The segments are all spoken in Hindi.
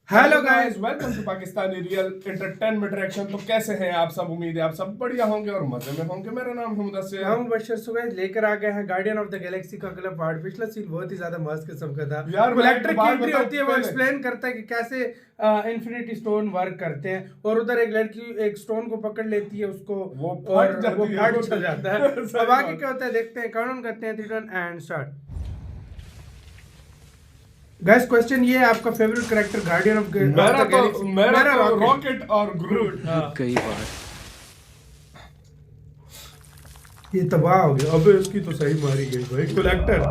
Hello guys, welcome to Pakistani real entertainment reaction. तो कैसे हैं आप सब? उम्मीद है आप सब बढ़िया होंगे और मजे में होंगे। मेरा नाम है मुदस्सिर। हम बशर सुबह लेकर आ गए हैं गार्डियन ऑफ द गैलेक्सी का अगला पार्ट। पिछला सीन बहुत ही ज्यादा मस्त किस्म का था। यार, कलेक्टर की बात एंट्री बताओ होती है, वो पहले। एक्सप्लेन करता है कि कैसे इन्फिनिटी स्टोन वर्क करते हैं, और उधर एक लड़की एक स्टोन को पकड़ लेती है उसको, वो फट और जाती वो है, फट वो चल जाता है। सही अब आगे बात। क्या होता है देखते हैं। काउंट करते हैं 3 2 एंड स्टार्ट। गाइस, क्वेश्चन ये है, आपका favourite character guardian of the Galaxy? मेरा रॉकेट और ग्रूट। कई बार ये तबाह हो गया। अबे उसकी तो सही मारी गई भाई। कलेक्टर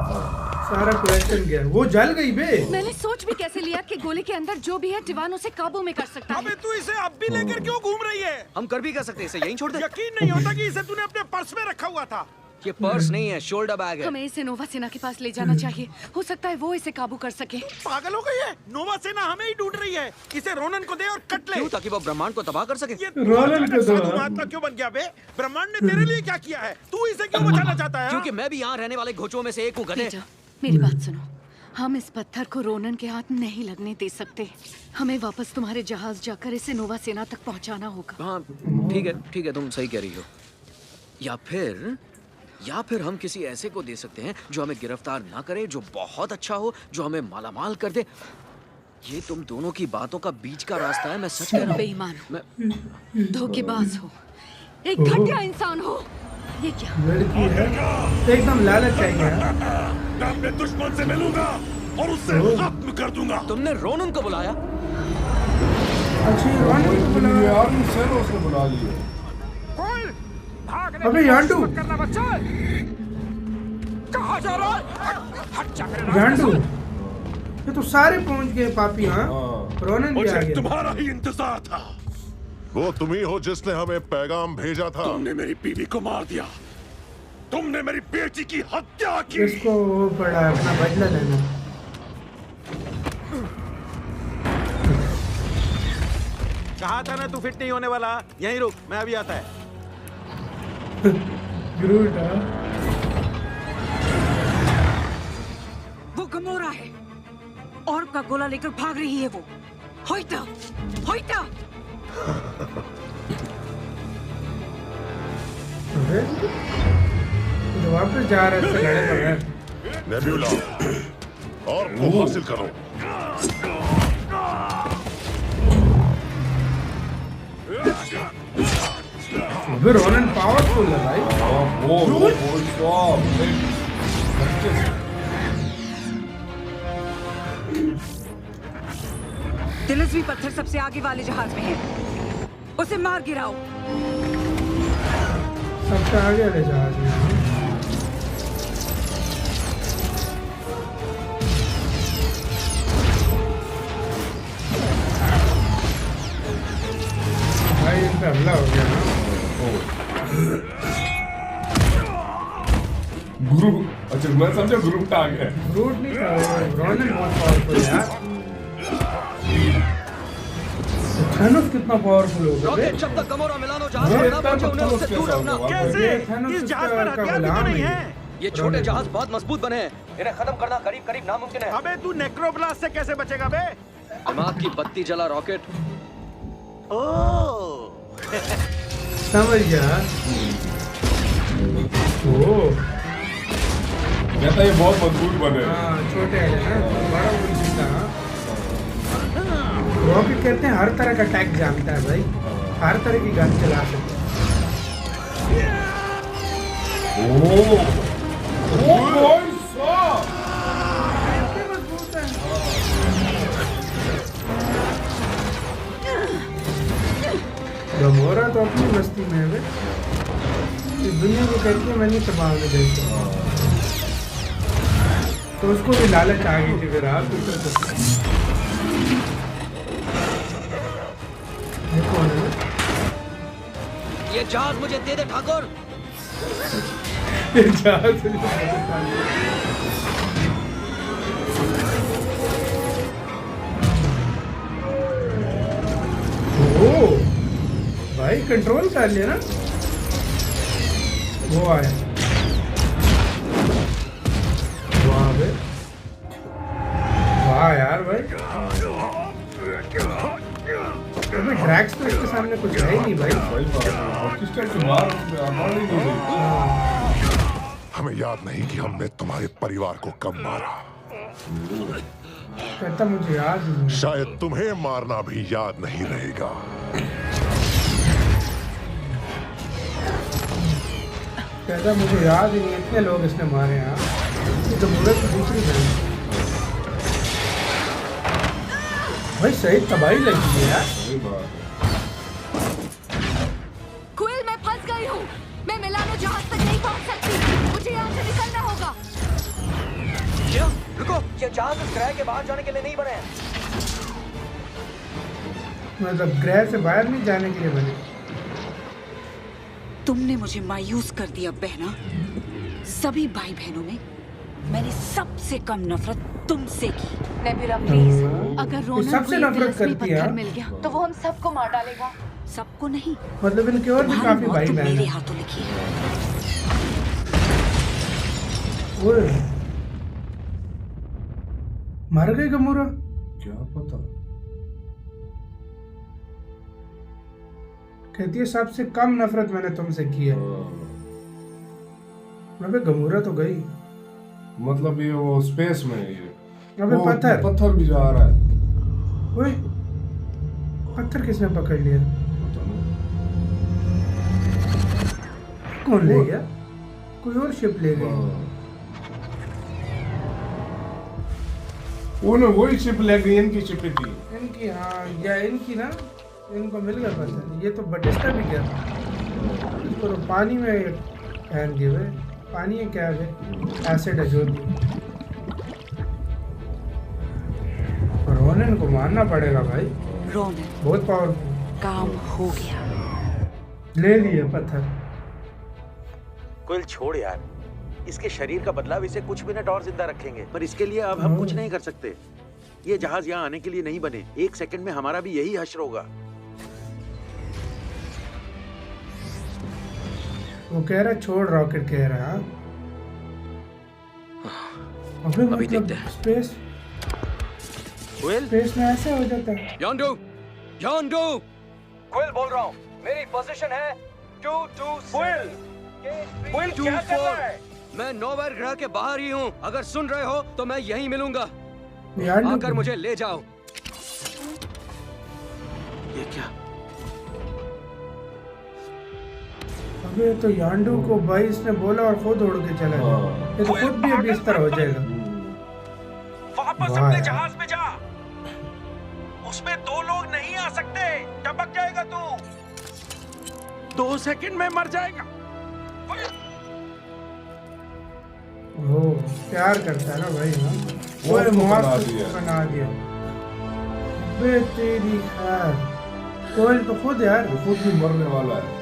सारा कलेक्शन गया, वो जल गई बे। मैंने सोच भी कैसे लिया कि गोले के अंदर जो भी है टिवान उसे काबू में कर सकता है। अबे तू इसे अब भी लेकर क्यों घूम रही है? हम कर भी कर सकते हैं, इसे यहीं छोड़ दे। यकीन नहीं होता कि इसे तूने अपने पर्स में रखा हुआ था। ये पर्स नहीं है, शोल्डर बैग है। हमें इसे नोवा सेना के पास ले जाना चाहिए। हो सकता है वो इसे काबू कर सके। पागल हो गई है? नोवा सेना हमें ही ढूंढ रही है। इसे रोनन को दे और कट ले। क्यों? ताकि वो ब्रह्मांड को तबाह कर सके। ये रोनन को दो। साधु महात्मा क्यों बन गया बे? ब्रह्मांड ने तेरे लिए क्या किया है? तू इसे क्यों बचाना चाहता है? क्योंकि मैं भी यहाँ रहने वाले घोचों में से एक हूँ, गधे। पीटर, मेरी बात सुनो। हम इस पत्थर को रोनन के हाथ नहीं लगने दे सकते। हमें वापस तुम्हारे जहाज जाकर इसे नोवा सेना तक पहुंचाना होगा। हाँ ठीक है, तुम सही कह रही हो। या फिर हम किसी ऐसे को दे सकते हैं जो हमें गिरफ्तार ना करे, जो बहुत अच्छा हो, जो हमें मालामाल कर दे। ये तुम दोनों की बातों का बीच का रास्ता है, मैं सच कह रहा हूँ। बेईमान हो, मैं धोखेबाज हो, एक घटिया इंसान हो। ये क्या? लड़की है एकदम लालच है क्या? मैं अपने दुश्मन से मिलूंगा और उससे खत्म कर दूंगा। तुमने रोनन को बुलाया? अच्छा, ये रोनन को बुलाया। यार, उनसे उसने बुला लिया। अबे यांडू, करना बच्चा, कहाँ जा रहा है? हट जा मेरे यांडू, ये तो सारे पहुंच गए पापी। हाँ, हाँ। रोनन भी आ मुझे गया। तुम्हारा ही इंतजार था। वो तुम ही हो जिसने हमें पैगाम भेजा था। तुमने मेरी बीवी को मार दिया। तुमने मेरी बेटी की हत्या की। इसको वो पड़ा अपना बदला लेना। कहा था ना तू फिट नहीं होने वाला। यहीं रुक, मैं अभी आता है। ग्रूट, हाँ। वो गमोरा है और का गोला लेकर भाग रही है। वो होइटा होइटा। अबे, तो वापस जा रहे थे लड़े बगैर। नेब्यूला, और को हासिल करो। अबे रोनन पावरफुल है भाई। वो स्टॉप। तिलस्वी पत्थर सबसे आगे वाले जहाज में है। उसे मार गिराओ। सबसे आगे वाले जहाज में। भाई इन पे हमला हो गया ना। गुरु, अच्छा मैं समझा ग्रुप आ गया। ग्रूट नहीं था वो, रोनन बहुत पावरफुल है यार। थैनोस कितना पावरफुल होगा बे? रॉकेट, जब तक गमोरा मिलानो जहाज ये पर ना इतना पहुंचे, उन्हें तो उससे दूर कैसा रखना। होगा? कैसे? थैनोस इस जहाज पर का हथियार भी तो गुलाम नहीं है। है। ये छोटे जहाज बहुत मजबूत बने हैं, इन्हें खत्म करना करीब करीब नामुमकिन है। अबे तू नेक्रोब्लास्ट से कैसे बचेगा बे? दिमाग की बत्ती जला रॉकेट। ओह, समझ गया। ओ, कहता ये बहुत मजबूत बने। हाँ, छोटे है ना, बड़ा बुद्धि था। रॉकेट कहते हैं हर तरह का अटैक जानता है भाई, हर तरह की गन चला सकता है। ओ भाई साहब, कैसे मजबूत है। गमोरा तो अपनी बस्ती में है बे। इस दुनिया को कहती है मैं नहीं तबाह होने देता। तो उसको भी लालच आ गई थी फिर। आप ये कौन है? ये जहाज मुझे दे दे ठाकुर। ये जहाज से मदद आ गई। ओह भाई, कंट्रोल कर लिया ना। वो आया। वाह बे, वाह यार भाई। अबे ड्रैक्स तो इसके सामने कुछ है ही नहीं भाई। वही बात है, और किस टाइप से मार ही नहीं रही। हमें याद नहीं कि हमने तुम्हारे परिवार को कब मारा। कहता मुझे याद नहीं है। शायद तुम्हें मारना भी याद नहीं रहेगा। कहता मुझे याद ही नहीं, इतने लोग इसने मारे हैं। ये गमूरा की दूसरी बहन भाई, सही तबाही लगी है यार। वही बात है। क्विल, मैं फंस गई हूँ। मैं मिलानो जहाज तक नहीं पहुँच सकती। मुझे यहाँ से निकलना होगा। क्या? रुको, ये जहाज इस ग्रह के बाहर जाने के लिए नहीं बने हैं। मतलब ग्रह से बाहर नहीं जाने के लिए बने। तुमने मुझे मायूस कर दिया बहना। सभी भाई बहनों में मैंने सबसे कम नफरत तुमसे की। नेबिरा प्लीज, अगर रोनन सबसे को ये नफरत तिलस्मी करती है। पत्थर मिल गया तो वो हम सबको मार डालेगा। सबको नहीं, मतलब इनके और भी तुम्हारी काफी मौत भाई तो बहन मेरे हैं। हाथों लिखी है। ओए, मर गई गमूरा। क्या पता। कहती है सबसे कम नफरत मैंने तुमसे की है। अबे गमूरा तो गई। मतलब ये वो स्पेस में है ये। अबे वो पत्थर। पत्थर भी जा रहा है। ओए, पत्थर किसने पकड़ लिया? पता नहीं। कौन ले गया? कोई और शिप ले गई। वो ना वही शिप ले गई, इनकी शिप ही थी। इनकी, हाँ, या इनकी ना, इनको मिल गया पता। ये तो बटिस्टा भी गया। इसको तो पानी में पहन दिए हुए। पानी है क्या है? एसिड है जो भी। रोनन को मारना पड़ेगा भाई, रोनन, बहुत पावरफुल। काम हो गया। ले लिए पत्थर। कुल छोड़ यार, इसके शरीर का बदलाव इसे कुछ मिनट और जिंदा रखेंगे, पर इसके लिए अब हम कुछ नहीं कर सकते। ये जहाज यहाँ आने के लिए नहीं बने। 1 सेकंड में हमारा भी यही हश्र होगा। वो कह रहा छोड़, रॉकेट कह रहा है। अबे अभी मतलब देखते हैं। स्पेस स्पेस में ऐसा हो जाता है। यान्डू, यान्डू, क्विल बोल रहा हूँ। मेरी पोजीशन है 226। क्विल क्या कर रहा है? मैं नोवेर ग्रह के बाहर ही हूँ। अगर सुन रहे हो तो मैं यहीं मिलूंगा। यान्डू आकर को- मुझे ले जाओ। ये क्या? अबे तो यान्डू को भाई इसने बोला और खुद उड़ के चला गया। हाँ। ये तो खुद भी अब इस तरह हो जाएगा। वापस वाह अपने यार। जहाज में जा। उसमें 2 लोग नहीं आ सकते। टपक जाएगा तू। 2 सेकंड में मर जाएगा। वो प्यार करता है ना भाई। हाँ, वो उसको मौत बना को दिया। बना दिया। बे तेरी खैर, कोयल तो खुद यार। वो खुद भी मरने वाला है।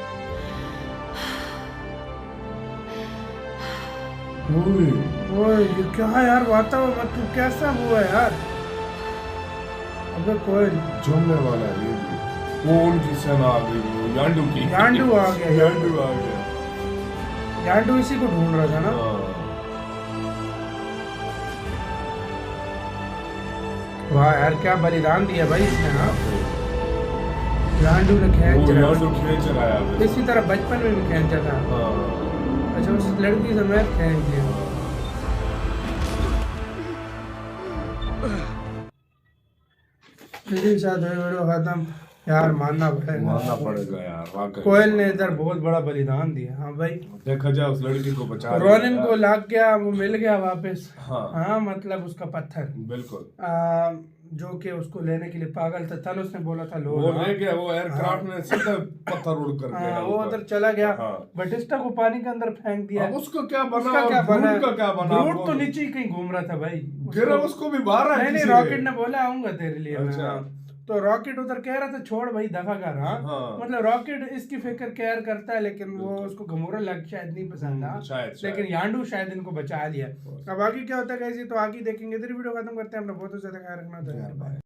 ओए ये क्या है यार? वातावरण मतलब कैसा हुआ है यार? अबे कोयल, जमने वाला है ये भी। वो उनकी सेना आ गई, वो यान्डू की। यान्डू आ गया। यान्डू आ गया। यान्डू इसी को ढूंढ रहा था ना। हाँ। वाह यार, क्या बलिदान दिया भाई इसने। हाँ, यान्डू ने वो खींच यान्डू रहा। खींच रहा है अभी। इसी तरह बचपन में भी खींचा था। हाँ। अच्छा, उस लड़की समेत खींच दिया। इसी साथ वीडियो खत्म। यार मानना पड़ेगा, मानना पड़ेगा यार, वाकई। कोयल ने इधर बहुत बड़ा बलिदान दिया। हाँ भाई, देखा जाए उस लड़की को बचा लिया रोनिन यार। को लग गया, वो मिल गया वापस। हाँ। हाँ, मतलब उसका पत्थर, बिल्कुल। जो कि उसको लेने के लिए पागल था। तल उसने बोला था लो। वो हाँ। ले गया, वो एयरक्राफ्ट में सीधा पत्थर उड़ कर गया हाँ, वो ऊपर। उधर चला गया। हाँ। बटिस्टा को पानी के अंदर फेंक दिया। अब उसको क्या बना? उसका क्या और बना? ग्रूट का क्या बना? ग्रूट वो तो नीचे ही कहीं घूम रहा था भाई। गिरा, उसको भी बाहर नहीं नहीं, किसी ने। रॉकेट ने बोला आऊंगा तेरे लिए मैं। अच्छा। हाँ। तो रॉकेट उधर कह रहा था छोड़ भाई, दफा कर। हाँ, हाँ। मतलब रॉकेट इसकी फिक्र केयर करता है, लेकिन वो उसको गमोरा लग शायद नहीं पसंद। हाँ, शायद। लेकिन यान्डू शायद इनको बचा लिया। अब आगे क्या होता है कैसे, तो आगे देखेंगे। इधर वीडियो खत्म करते हैं। अपना बहुत ज्यादा ख्याल रखना।